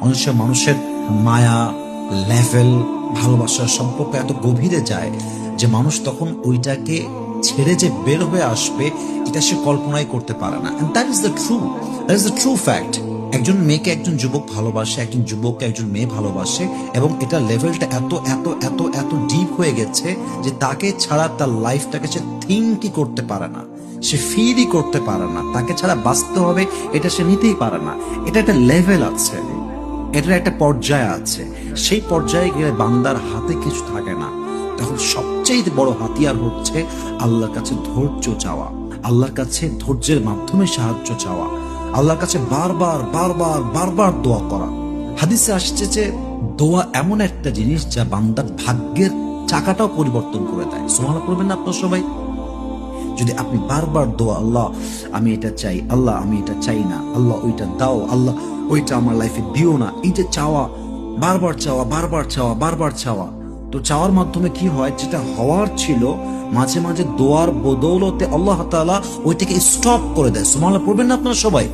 অনেক সময় মানুষের মায়া লেভেল, ভালোবাসার সম্পর্ক এত গভীরে যায় যে মানুষ তখন ওইটাকে ছেড়ে যে বের হয়ে আসবে এটা সে কল্পনাই করতে পারে না। And that is the true fact. একজন মেয়েকে একজন যুবক ভালোবাসে, একজন যুবককে একজন মেয়ে ভালোবাসে, এবং এটা লেভেলটা এত এত এত এত ডিপ হয়ে গেছে যে তাকে ছাড়া তার লাইফটাকে সে থিঙ্কই করতে পারে না, সে ফিলই করতে পারে না, তাকে ছাড়া বাঁচতে হবে এটা সে নিতেই পারে না। এটা একটা লেভেল আছে, এটার একটা পর্যায় আছে। সেই পর্যায়ে গেলে বান্দার হাতে কিছু থাকে না, তখন সবচেয়ে বড় হাতিয়ার হচ্ছে আল্লাহর কাছে ধৈর্য চাওয়া, আল্লাহর কাছে ধৈর্যের মাধ্যমে সাহায্য চাওয়া, আল্লাহর কাছে বারবার বারবার বারবার দোয়া করা। হাদিসে আসছে যে দোয়া এমন একটা জিনিস যা বান্দার ভাগ্যের চাকাটাও পরিবর্তন করে দেয়। সুবহানাল্লাহ পড়বেন না আপনার সবাই? যদি আপনি বারবার দোয়া, আল্লাহ আমি এটা চাই, আল্লাহ আমি এটা চাই না, আল্লাহ ওইটা দাও, আল্লাহ ওইটা আমার লাইফে দিও না, এই যে চাওয়া, বারবার চাওয়া বারবার চাওয়া বারবার চাওয়া, তো চাওয়ার মাধ্যমে কি হয়, যেটা হওয়ার ছিল মাঝে মাঝে দোয়ার বদৌলতে আল্লাহ তাআলা ওইটাকে স্টপ করে দেয়। সুবহানাল্লাহ পড়বেন না আপনারা সবাই?